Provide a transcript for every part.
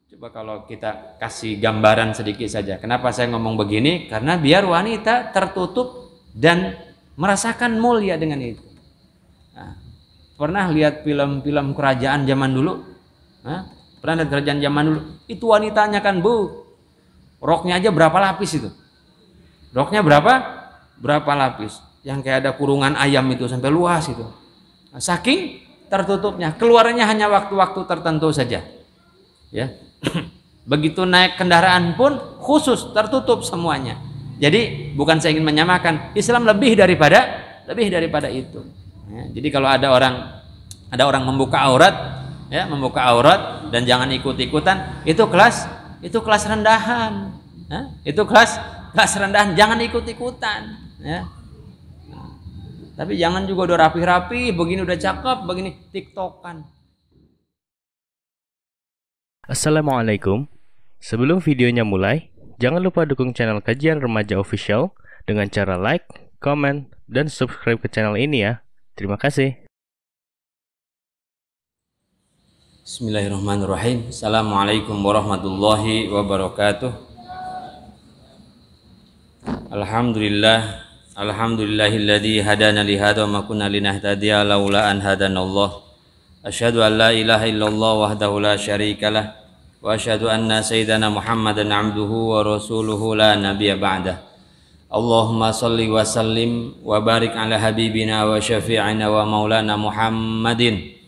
Coba kalau kita kasih gambaran sedikit saja. Kenapa saya ngomong begini? Karena biar wanita tertutup dan merasakan mulia dengan itu. Nah, pernah lihat film-film kerajaan zaman dulu? Pernah lihat kerajaan zaman dulu? Itu wanitanya kan roknya aja berapa lapis itu? Roknya berapa lapis? Yang kayak ada kurungan ayam itu sampai luas itu. Nah, saking tertutupnya, keluarnya hanya waktu-waktu tertentu saja. Ya. Begitu naik kendaraan pun khusus tertutup semuanya. Jadi bukan saya ingin menyamakan, Islam lebih daripada itu. Ya, jadi kalau ada orang membuka aurat, ya, membuka aurat dan jangan ikut-ikutan, itu kelas rendahan. Ya, itu kelas rendahan, jangan ikut-ikutan. Ya. Tapi jangan juga udah rapi-rapi, begini udah cakep, begini tiktokan. Assalamualaikum. Sebelum videonya mulai, jangan lupa dukung channel Kajian Remaja Official dengan cara like, comment, dan subscribe ke channel ini ya. Terima kasih. Bismillahirrahmanirrahim. Assalamualaikum warahmatullahi wabarakatuh. Alhamdulillahilladzi hadana li hadza wa ma kunna linahtadiya laula an hadanallah. Asyhadu an la ilaha illallah wahdahu la syarikalah wa asyhadu anna sayyidana Muhammadan abduhu wa rasuluhu la nabiyya ba'dah. Allahumma shalli wa sallim wa barik ala habibina wa syafi'ina wa maulana Muhammadin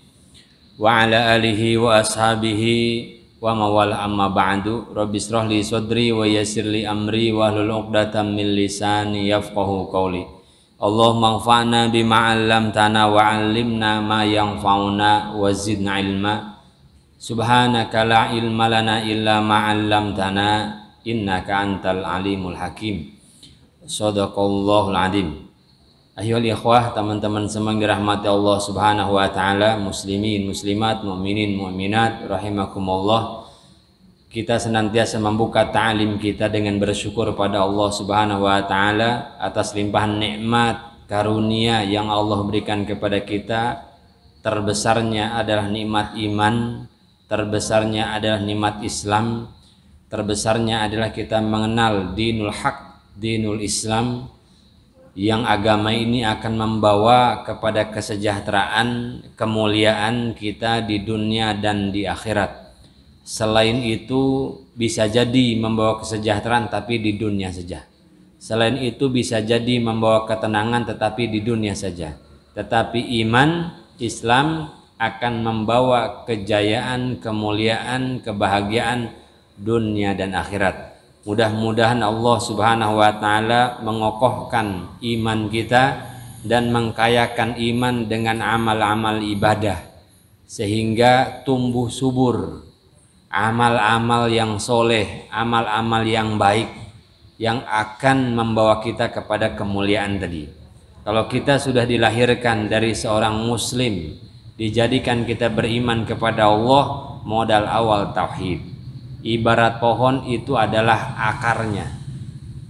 wa ala alihi wa ashabihi wa mawala amma ba'du. Rabbi shrah li sadri wa yassir li amri wa hlul 'uqdatam min lisani yafqahu qawli. Allahumma anfa'na bima 'allamtana wa 'allimna ma yanfa'una wa zidna ilma. Subhanaka la ilma lana illa ma 'allamtana innaka antal alimul hakim. Shadaqallahul adzim. Ayyuhal ikhwah, teman-teman semua yang dirahmati Allah Subhanahu wa taala, muslimin, muslimat, mukminin, mukminat rahimakumullah. Kita senantiasa membuka ta'lim kita dengan bersyukur pada Allah Subhanahu wa taala atas limpahan nikmat karunia yang Allah berikan kepada kita. Terbesarnya adalah nikmat iman, terbesarnya adalah nikmat Islam, terbesarnya adalah kita mengenal dinul haq, dinul Islam, yang agama ini akan membawa kepada kesejahteraan, kemuliaan kita di dunia dan di akhirat. Selain itu bisa jadi membawa kesejahteraan tapi di dunia saja. Selain itu bisa jadi membawa ketenangan tetapi di dunia saja. Tetapi iman Islam akan membawa kejayaan, kemuliaan, kebahagiaan dunia dan akhirat. Mudah-mudahan Allah Subhanahu wa taala mengokohkan iman kita dan mengkayakan iman dengan amal-amal ibadah sehingga tumbuh subur amal-amal yang soleh, amal-amal yang baik yang akan membawa kita kepada kemuliaan tadi. Kalau kita sudah dilahirkan dari seorang muslim, dijadikan kita beriman kepada Allah, modal awal tauhid. Ibarat pohon itu adalah akarnya,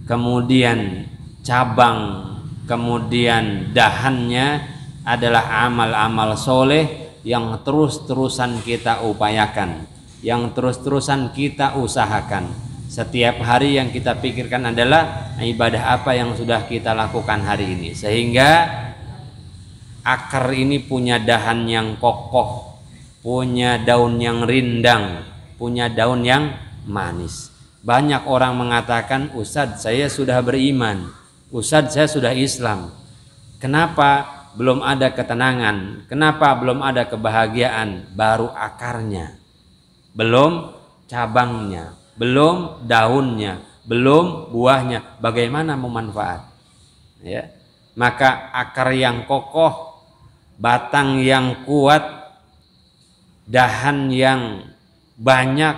kemudian cabang, kemudian dahannya adalah amal-amal soleh yang terus-terusan kita upayakan, yang terus-terusan kita usahakan. Setiap hari yang kita pikirkan adalah ibadah apa yang sudah kita lakukan hari ini, sehingga akar ini punya dahan yang kokoh, punya daun yang rindang, punya daun yang manis. Banyak orang mengatakan, Ustadz saya sudah beriman, Ustadz saya sudah Islam, kenapa belum ada ketenangan, kenapa belum ada kebahagiaan? Baru akarnya, belum cabangnya, belum daunnya, belum buahnya. Bagaimana memanfaat? Ya, maka akar yang kokoh, batang yang kuat, dahan yang banyak,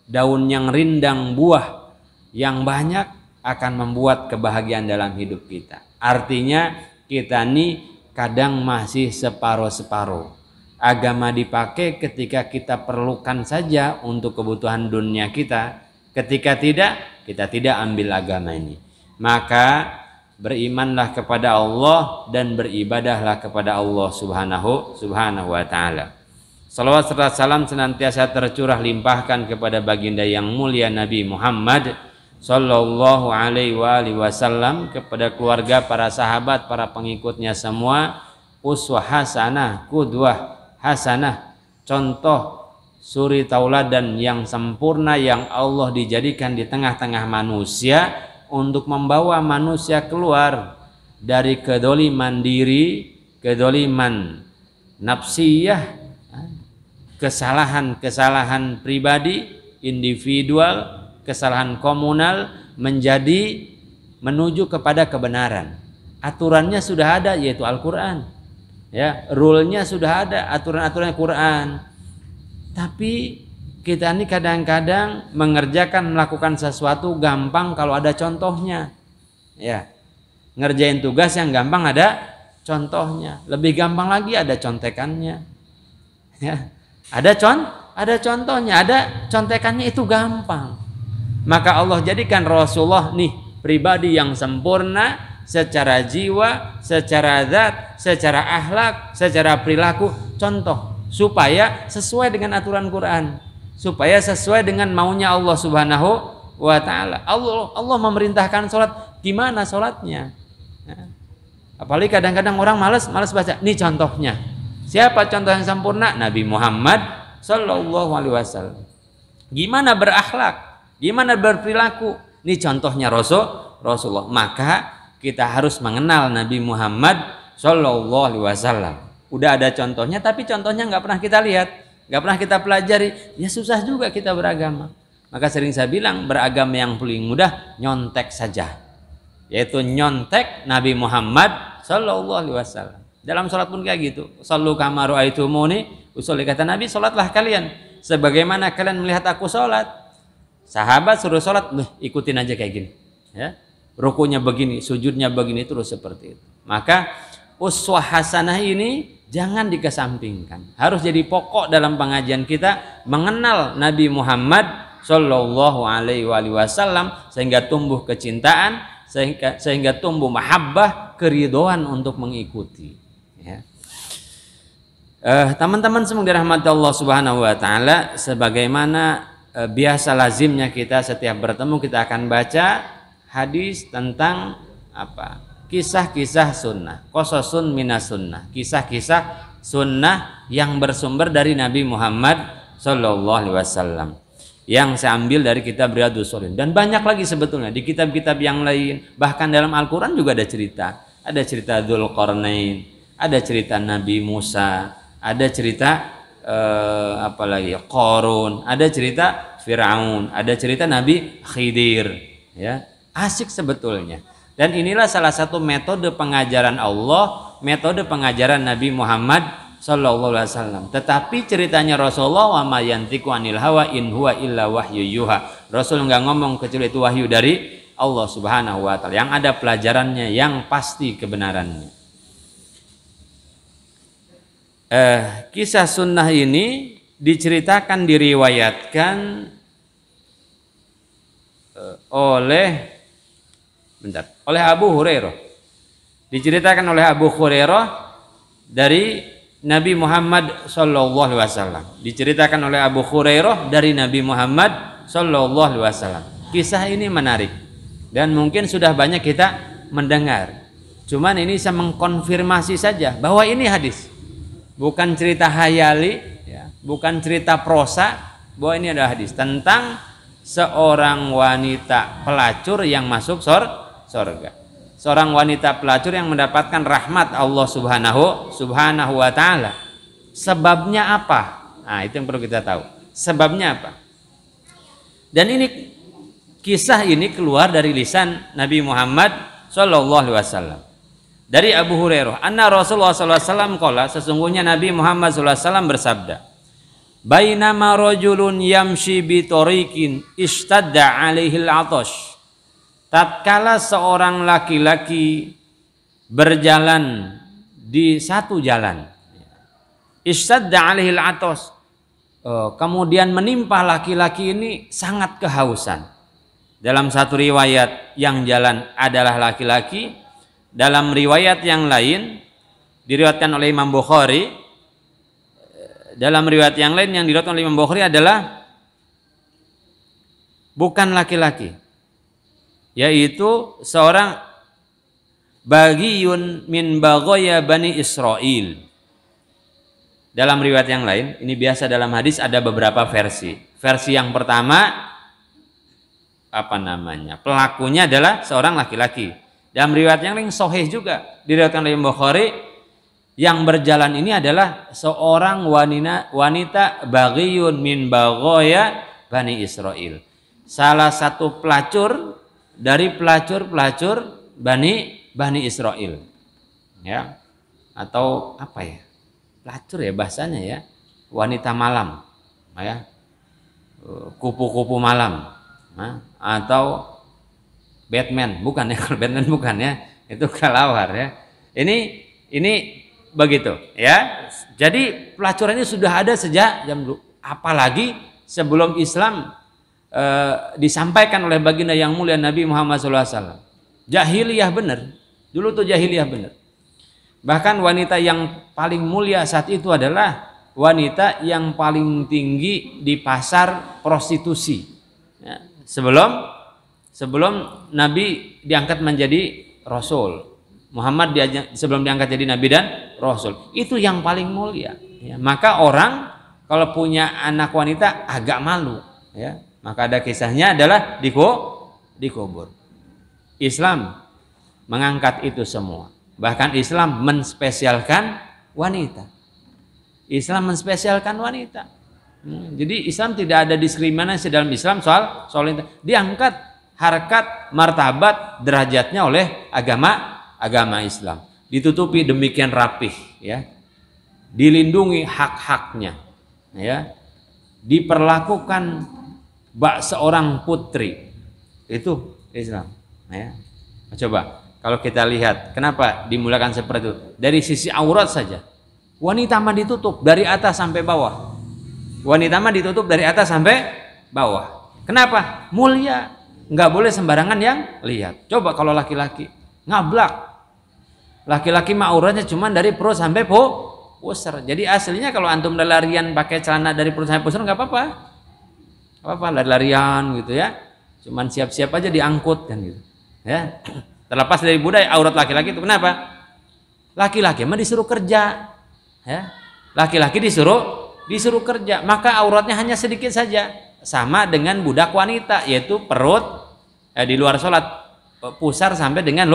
daun yang rindang, buah yang banyak akan membuat kebahagiaan dalam hidup kita. Artinya kita ini kadang masih separuh-separuh. Agama dipakai ketika kita perlukan saja untuk kebutuhan dunia kita. Ketika tidak, kita tidak ambil agama ini. Maka berimanlah kepada Allah dan beribadahlah kepada Allah Subhanahu wa taala. Salawat serta salam senantiasa tercurah limpahkan kepada baginda yang mulia Nabi Muhammad sallallahu alaihi wasallam, kepada keluarga, para sahabat, para pengikutnya semua, uswah hasanah, qudwah hasanah, contoh suri tauladan yang sempurna yang Allah dijadikan di tengah-tengah manusia untuk membawa manusia keluar dari kedoliman diri, kedoliman nafsiyah, kesalahan-kesalahan pribadi, individual, kesalahan komunal, menjadi menuju kepada kebenaran. Aturannya sudah ada, yaitu Al-Quran. Ya, rule-nya sudah ada, aturan-aturannya Quran. Tapi kita ini kadang-kadang melakukan sesuatu gampang kalau ada contohnya. Ya, ngerjain tugas yang gampang ada contohnya. Lebih gampang lagi ada contekannya. Ya, ada contohnya, ada contekannya, itu gampang. Maka Allah jadikan Rasulullah nih pribadi yang sempurna secara jiwa, secara zat, secara akhlak, secara perilaku, contoh supaya sesuai dengan aturan Quran, supaya sesuai dengan maunya Allah Subhanahu wa taala. Allah memerintahkan salat, gimana salatnya? Apalagi kadang-kadang orang malas baca. Nih contohnya. Siapa contoh yang sempurna? Nabi Muhammad sallallahu alaihi wasallam. Gimana berakhlak? Gimana berperilaku? Ini contohnya Rasulullah. Maka kita harus mengenal Nabi Muhammad sallallahu alaihi wasallam. Udah ada contohnya, tapi contohnya nggak pernah kita lihat, nggak pernah kita pelajari. Ya susah juga kita beragama. Maka sering saya bilang, beragama yang paling mudah nyontek saja, yaitu nyontek Nabi Muhammad sallallahu alaihi wasallam. Dalam sholat pun kayak gitu. Shallu kama ra'aitumuni usolli, kata Nabi, sholatlah kalian sebagaimana kalian melihat aku sholat. Sahabat suruh sholat, ikutin aja kayak gini. Ya, rukunya begini, sujudnya begini, terus seperti itu. Maka uswah hasanah ini jangan dikesampingkan. Harus jadi pokok dalam pengajian kita, mengenal Nabi Muhammad sallallahu alaihi wasallam, sehingga tumbuh kecintaan, sehingga tumbuh mahabbah, keridhaan untuk mengikuti. Ya. Teman-teman semua dirahmati Allah Subhanahu wa taala, sebagaimana biasa lazimnya kita setiap bertemu kita akan baca hadis tentang apa? Kisah-kisah sunnah, qasasun minas sunnah, kisah-kisah sunnah yang bersumber dari Nabi Muhammad sallallahu alaihi wasallam, yang saya ambil dari kitab Riyadhus Shalihin, dan banyak lagi sebetulnya di kitab-kitab yang lain. Bahkan dalam Al-Quran juga ada cerita Dzulqarnain, ada cerita Nabi Musa, ada cerita apalagi Qarun, ada cerita Firaun, ada cerita Nabi Khidir. Ya, asik sebetulnya. Dan inilah salah satu metode pengajaran Allah, metode pengajaran Nabi Muhammad sallallahu alaihi wasallam. Tetapi ceritanya Rasulullah, wa ma yantiqu anil hawa in huwa illa wahyu yuha. Rasul enggak ngomong kecuali itu wahyu dari Allah Subhanahu wa taala, yang ada pelajarannya, yang pasti kebenarannya. Kisah sunnah ini diceritakan, diriwayatkan oleh Abu Hurairah. Diceritakan oleh Abu Hurairah dari Nabi Muhammad sallallahu alaihi wasallam. Diceritakan oleh Abu Hurairah dari Nabi Muhammad sallallahu alaihi wasallam. Kisah ini menarik dan mungkin sudah banyak kita mendengar. Cuman ini saya mengkonfirmasi saja bahwa ini hadis. Bukan cerita hayali, ya, bukan cerita prosa, bahwa ini adalah hadis tentang seorang wanita pelacur yang masuk surga. Seorang wanita pelacur yang mendapatkan rahmat Allah subhanahu wa ta'ala. Sebabnya apa? Nah, itu yang perlu kita tahu. Sebabnya apa? Dan ini, kisah ini keluar dari lisan Nabi Muhammad sallallahu alaihi wasallam. Dari Abu Hurairah, anna Rasulullah sallallahu alaihi wasallam qala, sesungguhnya Nabi Muhammad sallallahu alaihi wasallam bersabda, bainama rajulun yamshi bi tariqin ishtadda alaihi al-'atash. Tatkala seorang laki-laki berjalan di satu jalan, ishtadda alaihi al-'atash, kemudian menimpa laki-laki ini sangat kehausan. Dalam satu riwayat yang jalan adalah laki-laki. Dalam riwayat yang lain diriwayatkan oleh Imam Bukhari, dalam riwayat yang lain yang diriwayatkan oleh Imam Bukhari adalah bukan laki-laki, yaitu seorang bagiyun min baghaya Bani Israel. Dalam riwayat yang lain, ini biasa dalam hadis ada beberapa versi. Versi yang pertama, pelakunya adalah seorang laki-laki. Dalam riwayat yang lain sahih juga diriwayatkan oleh Imam Bukhari, yang berjalan ini adalah seorang wanita baghiyun min baghaya Bani Israel. Salah satu pelacur dari pelacur Bani Israel. Ya. Atau apa ya? Pelacur ya bahasanya ya. Wanita malam. Ya. Kupu-kupu malam. Atau Batman, bukan ya, kalau Batman bukan ya, itu kelawar ya. Ini begitu ya. Jadi pelacurannya sudah ada sejak jam dulu. Apalagi sebelum Islam disampaikan oleh baginda yang mulia Nabi Muhammad SAW. Jahiliyah benar, dulu tuh jahiliyah benar. Bahkan wanita yang paling mulia saat itu adalah wanita yang paling tinggi di pasar prostitusi. Ya. Sebelum Nabi diangkat menjadi Rasul, Muhammad sebelum diangkat jadi Nabi dan Rasul, itu yang paling mulia. Ya, maka orang kalau punya anak wanita agak malu. Ya, maka ada kisahnya adalah dikubur. Islam mengangkat itu semua. Bahkan Islam menspesialkan wanita. Islam menspesialkan wanita. Jadi Islam tidak ada diskriminasi dalam Islam soal itu. Diangkat harkat, martabat, derajatnya oleh agama Islam. Ditutupi demikian rapih, ya. Dilindungi hak-haknya, ya. Diperlakukan bak seorang putri. Itu Islam, ya. Coba kalau kita lihat kenapa dimuliakan seperti itu? Dari sisi aurat saja. Wanita mah ditutup dari atas sampai bawah. Wanita mah ditutup dari atas sampai bawah. Kenapa? Mulia. Nggak boleh sembarangan yang lihat. Coba kalau laki-laki ngablak. Laki-laki mah auratnya cuma dari perut sampai pusar. Jadi aslinya kalau antum larian pakai celana dari perut sampai pusar nggak apa-apa. Apa-apa lari-larian gitu ya. Cuman siap-siap aja diangkut kan gitu. Ya. Terlepas dari budaya aurat laki-laki itu kenapa? Laki-laki mah disuruh kerja. Ya. Laki-laki disuruh kerja, maka auratnya hanya sedikit saja, sama dengan budak wanita, yaitu perut di luar sholat pusar sampai dengan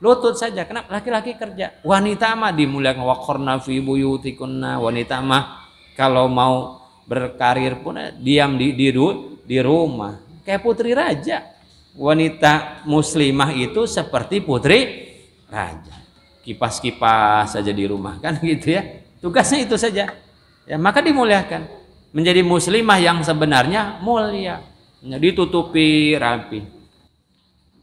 lutut saja. Kenapa? Laki-laki kerja, wanita mah dimuliakan. Waqarna fi buyutikunna, wanita mah kalau mau berkarir pun diam di rumah kayak putri raja. Wanita muslimah itu seperti putri raja, kipas-kipas saja di rumah kan gitu ya, tugasnya itu saja. Ya, maka dimuliakan. Menjadi muslimah yang sebenarnya mulia, ditutupi rapi.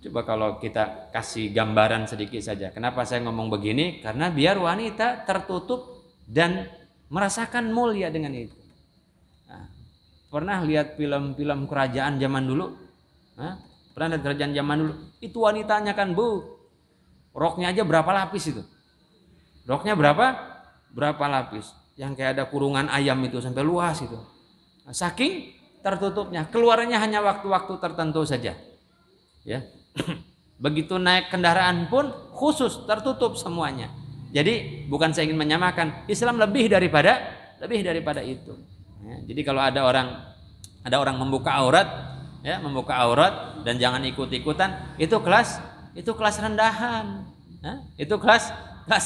Coba kalau kita kasih gambaran sedikit saja. Kenapa saya ngomong begini? Karena biar wanita tertutup dan merasakan mulia dengan itu. Nah, pernah lihat film-film kerajaan zaman dulu? Pernah lihat kerajaan zaman dulu? Itu wanitanya kan roknya aja berapa lapis itu? Roknya berapa lapis? Yang kayak ada kurungan ayam itu sampai luas itu. Nah, saking tertutupnya, keluarnya hanya waktu-waktu tertentu saja. Ya. Begitu naik kendaraan pun khusus tertutup semuanya. Jadi bukan saya ingin menyamakan, Islam lebih daripada itu. Ya, jadi kalau ada orang membuka aurat, ya, membuka aurat dan jangan ikut-ikutan, itu kelas rendahan. Ya, itu kelas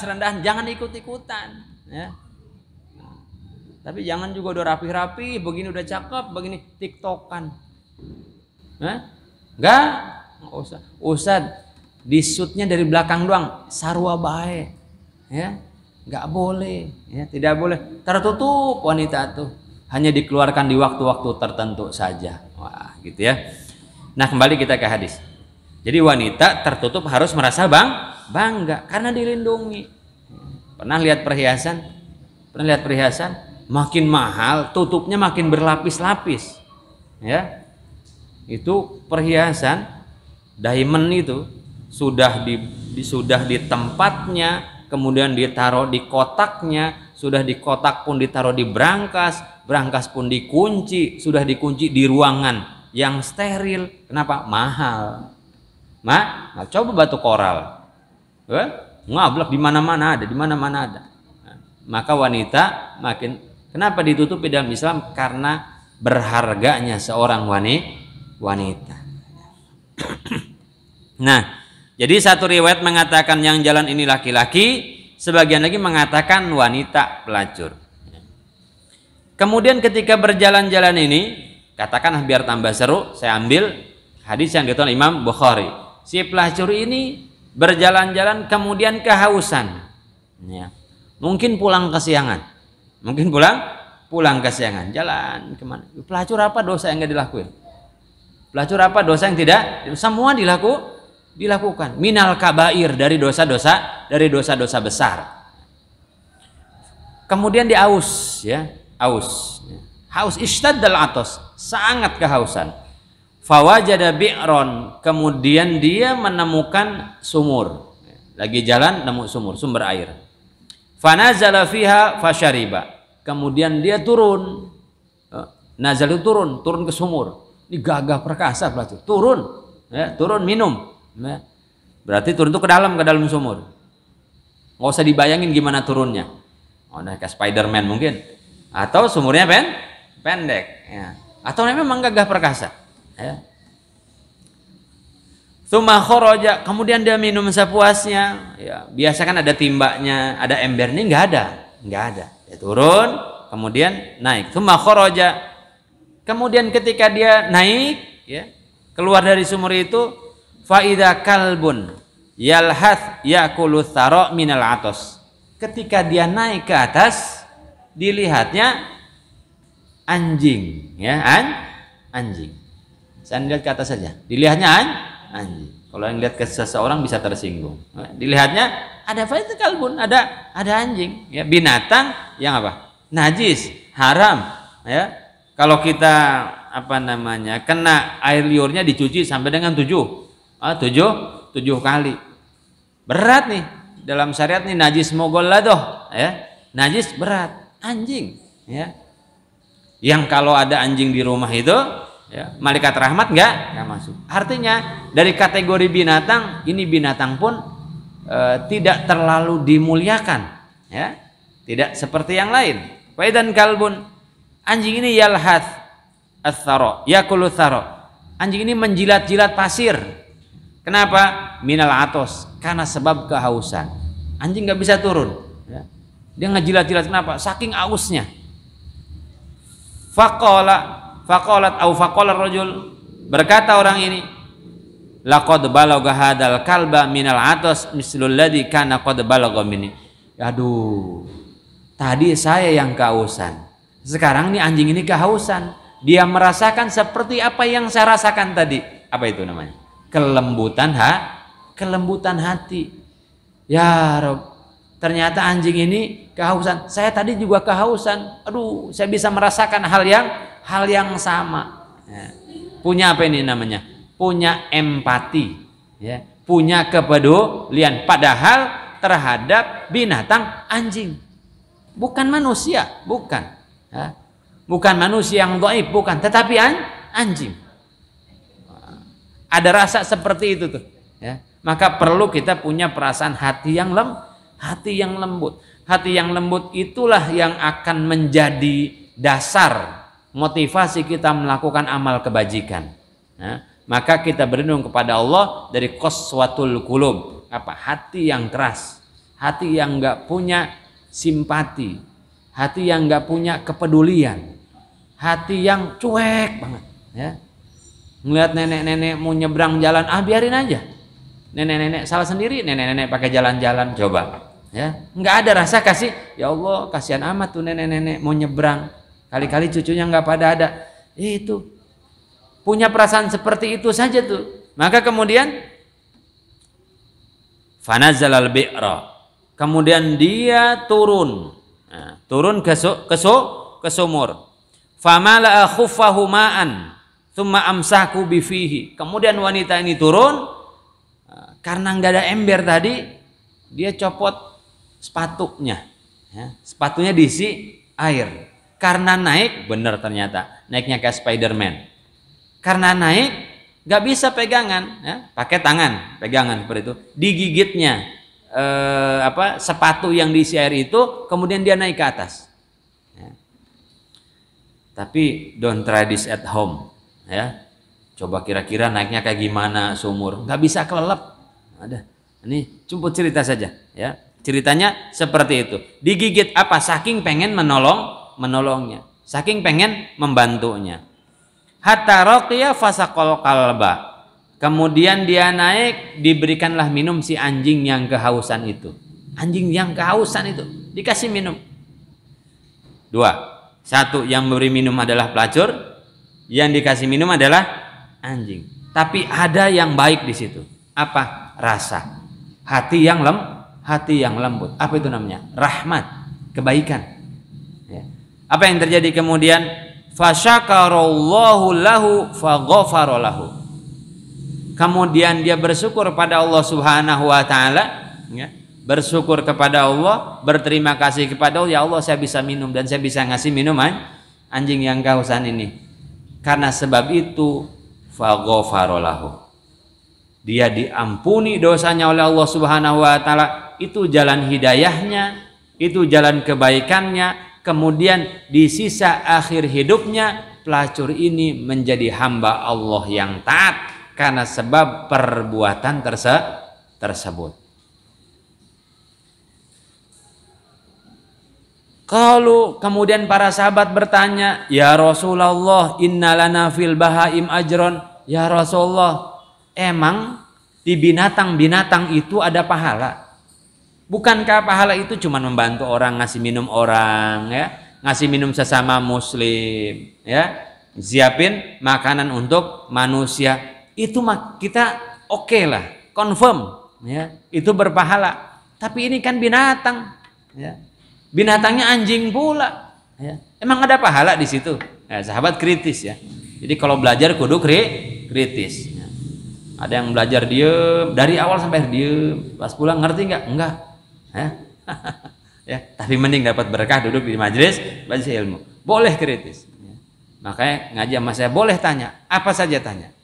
rendahan, jangan ikut-ikutan. Ya. Tapi jangan juga udah rapi-rapi, begini udah cakep, begini tiktokan. Enggak usah. Ustaz, di shootnya dari belakang doang, sarwa bae. Ya, enggak boleh, ya, tidak boleh. Tertutup wanita tuh. Hanya dikeluarkan di waktu-waktu tertentu saja. Wah, gitu ya. Nah, kembali kita ke hadis. Jadi wanita tertutup harus merasa bangga karena dilindungi. Pernah lihat perhiasan? Makin mahal, tutupnya makin berlapis-lapis. Ya. Itu perhiasan diamond itu sudah di tempatnya, kemudian ditaruh di kotaknya, sudah di kotak pun ditaruh di brankas, brankas pun dikunci, sudah dikunci di ruangan yang steril. Kenapa? Mahal. Coba batu koral, ngablek di mana-mana ada, di mana-mana ada. Maka wanita makin, kenapa ditutupi dalam Islam? Karena berharganya seorang wanita. Nah, jadi satu riwayat mengatakan yang jalan ini laki-laki, sebagian lagi mengatakan wanita pelacur. Kemudian ketika berjalan-jalan ini, katakanlah biar tambah seru, saya ambil hadis yang ditulis Imam Bukhari. Si pelacur ini berjalan-jalan kemudian kehausan. Ya. Mungkin pulang kesiangan. Pulang kesiangan. Jalan kemana? Pelacur apa dosa yang nggak dilakuin? Pelacur apa dosa yang tidak? Semua dilakukan. Minal kabair, dari dosa-dosa besar. Kemudian dia aus, ya, haus ishtadal atos, sangat kehausan. Fawajada bi'ron, kemudian dia menemukan sumur. Lagi jalan nemu sumber air. Fanazala fiha fasyariba. Kemudian dia turun. Nazal itu turun ke sumur. Ini gagah perkasa pelacur. Turun minum. Ya. Berarti turun itu ke dalam sumur. Nggak usah dibayangin gimana turunnya. Naik ke Spiderman mungkin. Atau sumurnya pendek. Ya. Atau memang gagah perkasa. Ya. Tsumma kharaja, kemudian dia minum sepuasnya. Ya, biasa kan ada timbanya, ada embernya, nggak ada. Dia turun, kemudian naik. Tsumma kharaja. Kemudian ketika dia naik, ya, keluar dari sumur itu, faida kalbun yalhath yakulu thara minal atos. Ketika dia naik ke atas, dilihatnya anjing, ya, anjing. Saya lihat ke atas saja, dilihatnya anjing. Kalau yang lihat ke seseorang bisa tersinggung. Dilihatnya ada faida kalbun, ada anjing, ya, binatang yang apa? Najis, haram, ya. Kalau kita kena air liurnya dicuci sampai dengan 7 kali. Berat nih dalam syariat nih, najis mogoladoh, ya. Najis berat, anjing, ya. Yang kalau ada anjing di rumah itu, ya, malaikat rahmat nggak masuk. Artinya dari kategori binatang, ini binatang pun tidak terlalu dimuliakan, ya. Tidak seperti yang lain. Faidan kalbun, anjing ini yalhath ats-tsara, yakulu tsara. Anjing ini menjilat-jilat pasir. Kenapa? Minal atos, karena sebab kehausan. Anjing nggak bisa turun, ya. Dia ngejilat-jilat, kenapa? Saking ausnya. Faqalat rajul, berkata orang ini, laqad balagha hadzal kalba minal atos mislul ladzi kana qad balagha minni. Aduh, tadi saya yang kehausan, sekarang nih anjing ini kehausan. Dia merasakan seperti apa yang saya rasakan tadi. Apa itu namanya? Kelembutan hati. Ya Rob, ternyata anjing ini kehausan. Saya tadi juga kehausan. Aduh, saya bisa merasakan hal yang sama. Ya. Punya apa ini namanya? Punya empati, ya. Punya kepedulian, padahal terhadap binatang anjing, bukan manusia, bukan, ya. Bukan manusia yang dhaif, bukan, tetapi anjing. Ada rasa seperti itu tuh, ya. Maka perlu kita punya perasaan hati yang lembut. Hati yang lembut itulah yang akan menjadi dasar motivasi kita melakukan amal kebajikan. Nah, maka kita berlindung kepada Allah dari qaswatul qulub, hati yang keras, hati yang enggak punya simpati, hati yang enggak punya kepedulian, hati yang cuek banget, ya. Ngelihat nenek-nenek mau nyebrang jalan, biarin aja. Nenek-nenek salah sendiri, nenek-nenek pakai jalan-jalan, coba, ya. Enggak ada rasa kasih, ya Allah, kasihan amat tuh nenek-nenek mau nyebrang. Kali-kali cucunya nggak pada ada. Itu punya perasaan seperti itu saja tuh. Maka kemudian fanazalal bi'ra, kemudian dia turun, turun ke sumur. Famala khuffahu ma'an tsumma amsaku bifihi. Kemudian wanita ini turun, karena nggak ada ember tadi, dia copot sepatunya, Ya, sepatunya diisi air. Karena naik, benar ternyata naiknya kayak Spiderman. Karena naik nggak bisa pegangan, ya, pakai tangan pegangan seperti itu. Digigitnya sepatu yang diisi air itu, kemudian dia naik ke atas. Ya. Tapi don't try this at home, ya. Coba kira-kira naiknya kayak gimana sumur, nggak bisa kelelep. Ada, ini cuma cerita saja, ya. Ceritanya seperti itu. Digigit apa? Saking pengen menolongnya, saking pengen membantunya. Hatta raqiya fasaqal qalba. Kemudian dia naik, diberikanlah minum si anjing yang kehausan itu. Anjing yang kehausan itu dikasih minum. 2. 1, yang memberi minum adalah pelacur, yang dikasih minum adalah anjing. Tapi ada yang baik di situ. Apa? Rasa. Hati yang lembut. Apa itu namanya? Rahmat, kebaikan. Ya. Apa yang terjadi kemudian? Fasyakarallahu lahu faghafara lahu. Kemudian dia bersyukur pada Allah Subhanahu wa taala, ya. Bersyukur kepada Allah, berterima kasih kepada Allah, ya Allah saya bisa minum dan saya bisa ngasih minuman anjing yang kehausan ini. Karena sebab itu faghafara lahu. Dia diampuni dosanya oleh Allah Subhanahu wa taala. Itu jalan hidayahnya, itu jalan kebaikannya. Kemudian di sisa akhir hidupnya pelacur ini menjadi hamba Allah yang taat karena sebab perbuatan tersebut. Kalau kemudian para sahabat bertanya, ya Rasulullah, innalana fil bahaim ajron. Ya Rasulullah, emang di binatang-binatang itu ada pahala? Bukankah pahala itu cuma membantu orang, ngasih minum orang, ya, ngasih minum sesama muslim, ya, siapin makanan untuk manusia, itu kita oke lah, confirm, ya, itu berpahala. Tapi ini kan binatang, ya, binatangnya anjing pula, ya. Emang ada pahala di situ? Ya, sahabat kritis, ya. Jadi kalau belajar kudu kritis. Ya. Ada yang belajar diem dari awal sampai diem, pas pulang ngerti nggak? Enggak. Ya. Ya, tapi mending dapat berkah duduk di majelis baca ilmu. Boleh kritis. Ya. Makanya ngaji sama saya boleh tanya, apa saja tanya.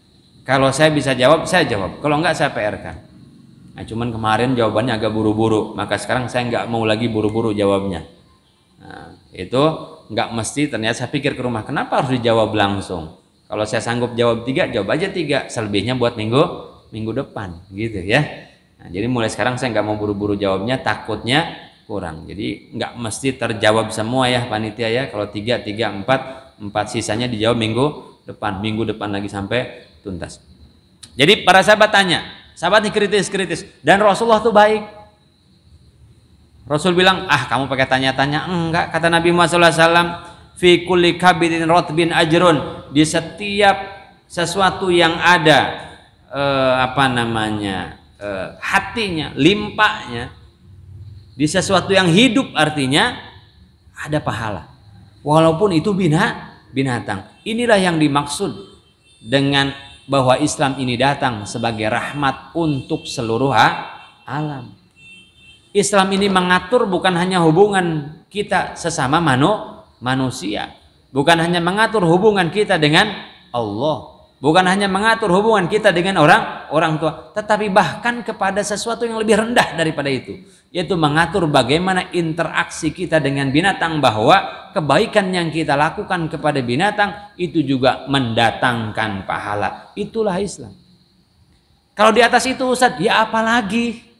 Kalau saya bisa jawab, saya jawab. Kalau enggak saya PR-kan. Nah, cuman kemarin jawabannya agak buru-buru, maka sekarang saya nggak mau lagi buru-buru jawabnya. Nah, itu nggak mesti. Ternyata saya pikir ke rumah, kenapa harus dijawab langsung? Kalau saya sanggup jawab 3, jawab aja 3. Selebihnya buat minggu depan, gitu ya. Nah, jadi mulai sekarang saya nggak mau buru-buru jawabnya, takutnya kurang. Jadi nggak mesti terjawab semua ya panitia ya. Kalau 3, 4 sisanya dijawab minggu depan lagi sampai tuntas. Jadi para sahabat tanya, sahabat ini kritis, dan Rasulullah tuh baik. Rasul bilang, kamu pakai tanya-tanya? Enggak, kata Nabi Muhammad SAW, fi kulli kabidin rotbin ajrun. Di setiap sesuatu yang ada hatinya, limpahnya, di sesuatu yang hidup artinya ada pahala. Walaupun itu binatang. Inilah yang dimaksud dengan bahwa Islam ini datang sebagai rahmat untuk seluruh alam. Islam ini mengatur bukan hanya hubungan kita sesama manusia, bukan hanya mengatur hubungan kita dengan Allah, bukan hanya mengatur hubungan kita dengan orang tua, tetapi bahkan kepada sesuatu yang lebih rendah daripada itu, yaitu mengatur bagaimana interaksi kita dengan binatang, bahwa kebaikan yang kita lakukan kepada binatang itu juga mendatangkan pahala. Itulah Islam. Kalau di atas itu Ustaz, ya apalagi?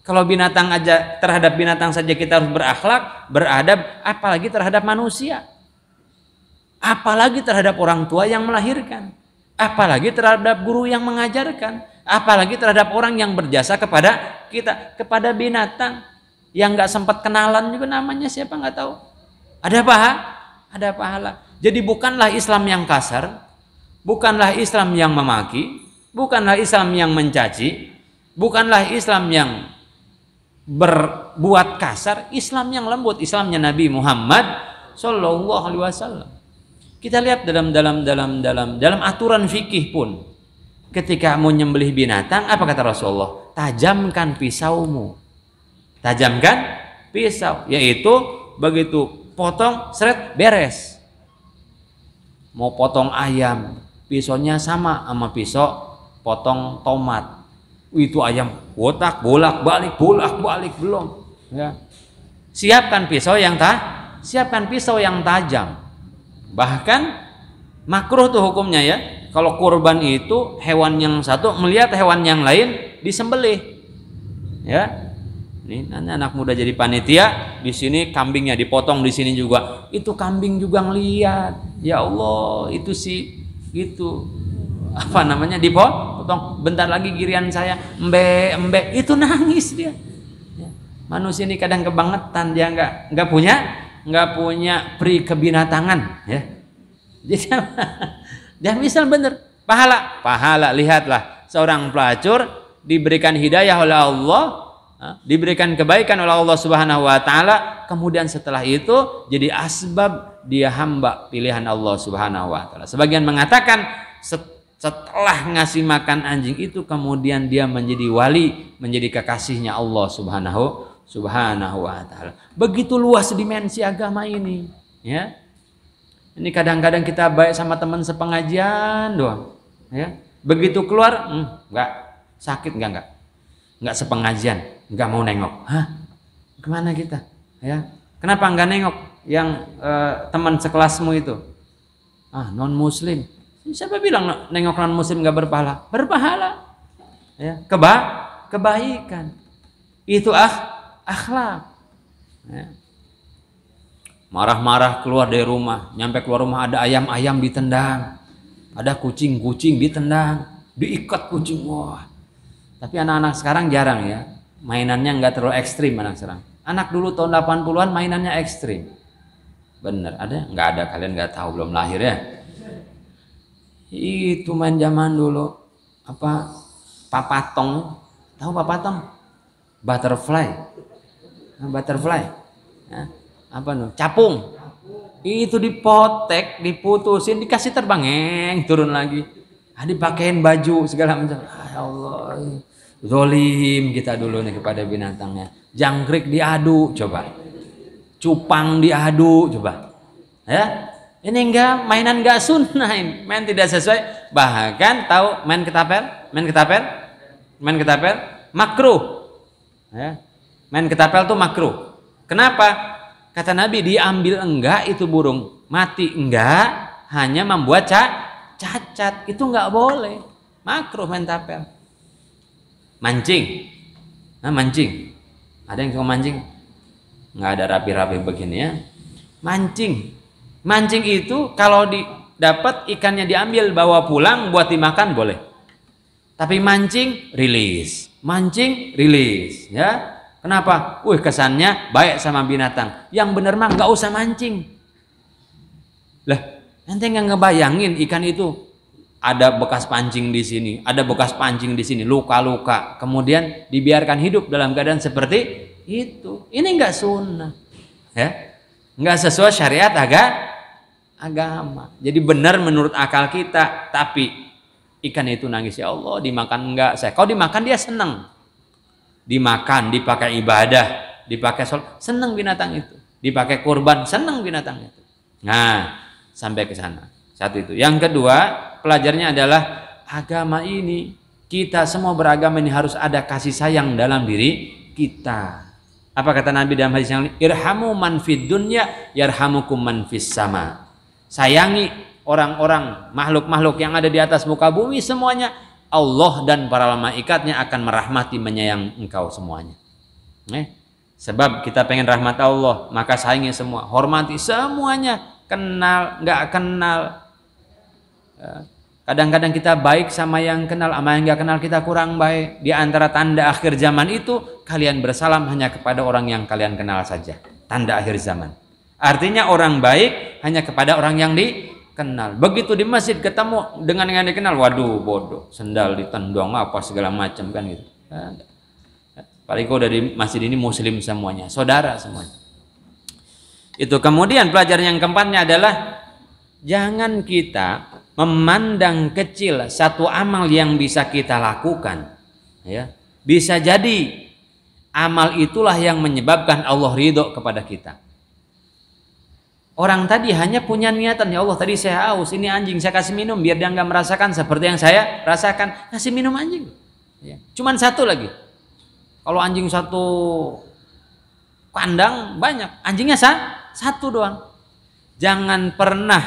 Kalau binatang aja, terhadap binatang saja kita harus berakhlak, beradab, apalagi terhadap manusia. Apalagi terhadap orang tua yang melahirkan. Apalagi terhadap guru yang mengajarkan, apalagi terhadap orang yang berjasa kepada kita, kepada binatang yang nggak sempat kenalan juga namanya siapa nggak tahu. Ada pahala. Jadi bukanlah Islam yang kasar, bukanlah Islam yang memaki, bukanlah Islam yang mencaci, bukanlah Islam yang berbuat kasar. Islam yang lembut, Islamnya Nabi Muhammad Sallallahu Alaihi Wasallam. Kita lihat dalam aturan fikih pun, ketika mau nyembelih binatang, apa kata Rasulullah? Tajamkan pisaumu. Tajamkan pisau, yaitu begitu potong seret beres. Mau potong ayam, pisaunya sama pisau potong tomat. Itu ayam botak bolak-balik belum, ya. Siapkan pisau yang tajam. Bahkan makruh tuh hukumnya ya. Kalau kurban itu hewan yang satu melihat hewan yang lain disembelih. Ya. Ini anak muda jadi panitia, di sini kambingnya dipotong, di sini juga. Itu kambing juga ngelihat. Ya Allah, itu sih gitu. Apa namanya? Dipotong. Bentar lagi giliran saya, embe, itu nangis dia. Ya. Manusia ini kadang kebangetan, dia nggak punya pri kebinatangan, ya. Jadi dan misal bener pahala, lihatlah seorang pelacur diberikan hidayah oleh Allah, diberikan kebaikan oleh Allah Subhanahu wa taala, kemudian setelah itu jadi asbab dia hamba pilihan Allah Subhanahu wa taala. Sebagian mengatakan setelah ngasih makan anjing itu kemudian dia menjadi wali, menjadi kekasihnya Allah Subhanahu wa taala. Begitu luas dimensi agama ini, ya. Ini kadang-kadang kita baik sama teman sepengajian doang, ya. Begitu keluar, enggak sakit, enggak sepengajian, enggak mau nengok. Hah? Kemana kita? Ya. Kenapa enggak nengok yang teman sekelasmu itu? Non muslim. Siapa bilang nengok non muslim enggak berpahala? Berpahala. Ya. Kebaikan. Itu akhlak. Ya. Marah-marah keluar dari rumah, nyampe keluar rumah ada ayam-ayam ditendang, ada kucing-kucing ditendang, diikat kucing. Wah. Tapi anak-anak sekarang jarang ya, mainannya nggak terlalu ekstrim anak sekarang. Anak dulu tahun 80-an mainannya ekstrim. Bener, ada? Nggak ada, kalian nggak tahu, belum lahir ya. Itu main zaman dulu, papatong, tahu papatong? Butterfly. Ya. Capung. Itu dipotek, diputusin, dikasih terbang, turun lagi. Dipakein baju segala macam. Ya Allah, zolim kita dulu nih kepada binatangnya. Jangkrik diadu, coba. Cupang diadu, coba. Ya, ini mainan enggak sunnah, main tidak sesuai. Bahkan tahu main ketapel, makruh. Ya, main ketapel tuh makruh. Kenapa? Kata Nabi, diambil enggak itu burung, mati enggak, hanya membuat cacat, itu enggak boleh, makruh main tapel. Mancing, ada yang suka mancing? Nggak ada rapi-rapi begini ya. Mancing itu kalau dapat ikannya diambil bawa pulang buat dimakan boleh. Tapi mancing rilis, ya. Kenapa? Kesannya baik sama binatang. Yang bener mah nggak usah mancing. Lah, ente nggak ngebayangin ikan itu ada bekas pancing di sini, ada bekas pancing di sini, luka-luka. Kemudian dibiarkan hidup dalam keadaan seperti itu. Ini nggak sunnah, ya, nggak sesuai syariat agama. Jadi benar menurut akal kita. Tapi ikan itu nangis, ya Allah, dimakan enggak? Kalau dimakan dia senang. Dimakan, dipakai ibadah, dipakai sholat, senang binatang itu. Dipakai kurban, senang binatang itu. Nah, sampai ke sana. Satu itu. Yang kedua, pelajarnya adalah agama ini, kita semua beragama ini harus ada kasih sayang dalam diri kita. Apa kata Nabi dalam hadis yang lain? Irhamu man fid dunya yarhamukum man fis sama. Sayangi orang-orang, makhluk-makhluk yang ada di atas muka bumi semuanya. Allah dan para malaikatnya akan merahmati, menyayang engkau semuanya. Sebab kita pengen rahmat Allah, maka sayangi semua, hormati semuanya, kenal nggak kenal. Kadang-kadang kita baik sama yang kenal, sama yang nggak kenal kita kurang baik. Di antara tanda akhir zaman itu kalian bersalam hanya kepada orang yang kalian kenal saja. Tanda akhir zaman. Artinya orang baik hanya kepada orang yang kenal. Begitu di masjid ketemu dengan yang dikenal, waduh bodoh, sendal ditendang apa segala macam kan gitu. Paling kau dari masjid ini muslim semuanya, saudara semuanya. Itu. Kemudian pelajaran yang keempatnya adalah jangan kita memandang kecil satu amal yang bisa kita lakukan. Ya, bisa jadi amal itulah yang menyebabkan Allah ridho kepada kita. Orang tadi hanya punya niatan, ya Allah tadi saya haus, ini anjing saya kasih minum biar dia nggak merasakan seperti yang saya rasakan, kasih minum anjing. Ya. Cuman satu lagi, kalau anjing satu kandang banyak, anjingnya satu doang. Jangan pernah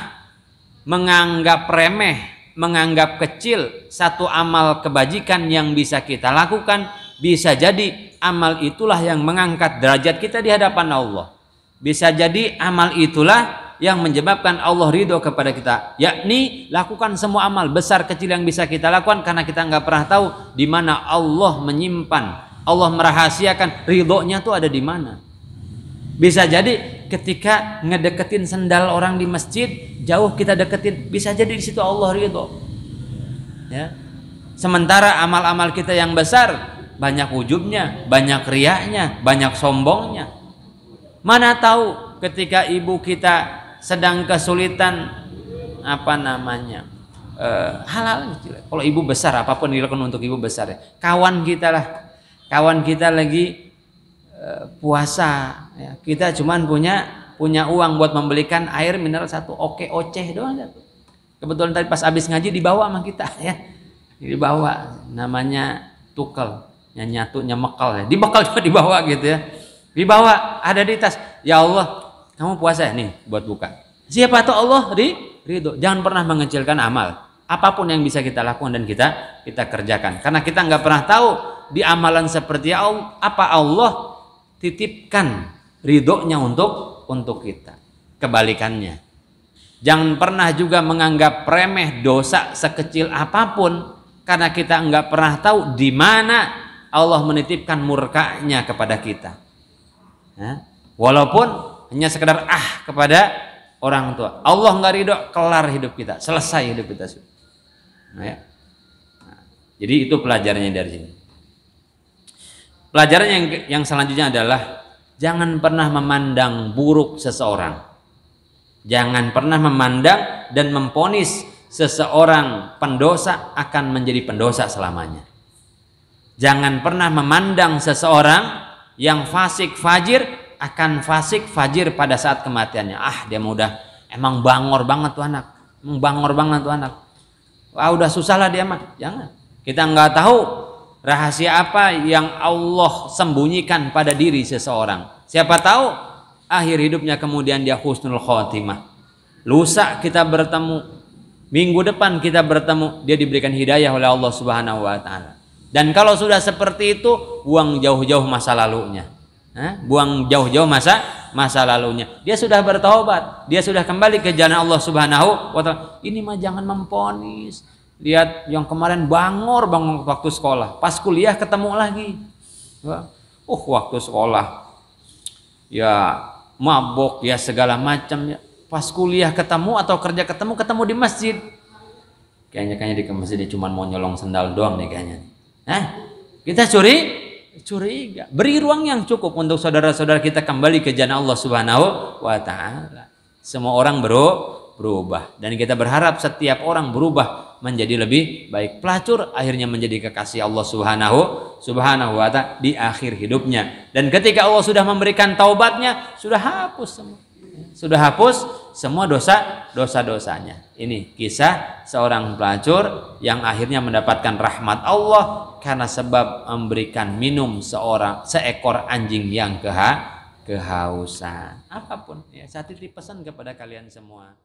menganggap remeh, menganggap kecil satu amal kebajikan yang bisa kita lakukan. Bisa jadi amal itulah yang mengangkat derajat kita di hadapan Allah. Bisa jadi amal itulah yang menyebabkan Allah ridho kepada kita. Yakni lakukan semua amal besar kecil yang bisa kita lakukan, karena kita nggak pernah tahu di mana Allah menyimpan, Allah merahasiakan ridhonya tuh ada di mana. Bisa jadi ketika ngedeketin sendal orang di masjid, jauh kita deketin, bisa jadi di situ Allah ridho. Ya. Sementara amal-amal kita yang besar banyak ujubnya, banyak riaknya, banyak sombongnya. Mana tahu ketika ibu kita sedang kesulitan halal. Kalau ibu besar, apapun dilakukan untuk ibu besar ya. Kawan kita lagi puasa ya. Kita cuman punya uang buat membelikan air mineral satu, oke oceh doang. Kebetulan tadi pas habis ngaji dibawa sama kita ya. Dibawa namanya tukel, nyatunya mekal ya. Dibekal juga dibawa gitu ya. Dibawa ada di tas. Ya Allah, kamu puasa ya? Nih buat buka. Siapa tahu Allah ridho. Jangan pernah mengecilkan amal. Apapun yang bisa kita lakukan dan kita kerjakan. Karena kita nggak pernah tahu di amalan seperti apa Allah titipkan ridhonya untuk kita. Kebalikannya. Jangan pernah juga menganggap remeh dosa sekecil apapun, karena kita nggak pernah tahu di mana Allah menitipkan murkanya kepada kita. Walaupun hanya sekedar kepada orang tua, Allah nggak ridho, kelar hidup kita, selesai hidup kita. Jadi itu pelajarannya dari sini. Pelajaran yang selanjutnya adalah jangan pernah memandang buruk seseorang. Jangan pernah memandang dan memponis seseorang pendosa akan menjadi pendosa selamanya. Jangan pernah memandang seseorang yang fasik fajir akan fasik fajir pada saat kematiannya. Dia udah emang bangor banget tuh anak. Udah susah lah dia mah. Jangan. Kita nggak tahu rahasia apa yang Allah sembunyikan pada diri seseorang. Siapa tahu akhir hidupnya kemudian dia husnul khotimah. Lusa kita bertemu, minggu depan kita bertemu, dia diberikan hidayah oleh Allah Subhanahu wa taala. Dan kalau sudah seperti itu, buang jauh-jauh masa lalunya. Buang jauh-jauh masa lalunya. Dia sudah bertaubat, dia sudah kembali ke jalan Allah Subhanahu wa taala. Ini mah jangan memponis. Lihat yang kemarin bangor waktu sekolah, pas kuliah ketemu lagi. Waktu sekolah ya mabok ya segala macam ya. Pas kuliah ketemu atau kerja ketemu di masjid. Kayaknya di masjid dia cuma mau nyolong sendal doang nih kayaknya. Kita curiga. Beri ruang yang cukup untuk saudara-saudara kita kembali ke jalan Allah Subhanahu wa taala. Semua orang berubah dan kita berharap setiap orang berubah menjadi lebih baik. Pelacur akhirnya menjadi kekasih Allah Subhanahu wa taala di akhir hidupnya. Dan ketika Allah sudah memberikan taubatnya, sudah hapus semua dosa-dosanya. Ini kisah seorang pelacur yang akhirnya mendapatkan rahmat Allah karena sebab memberikan minum seekor anjing yang kehausan. Apapun ya, saya titip pesan kepada kalian semua.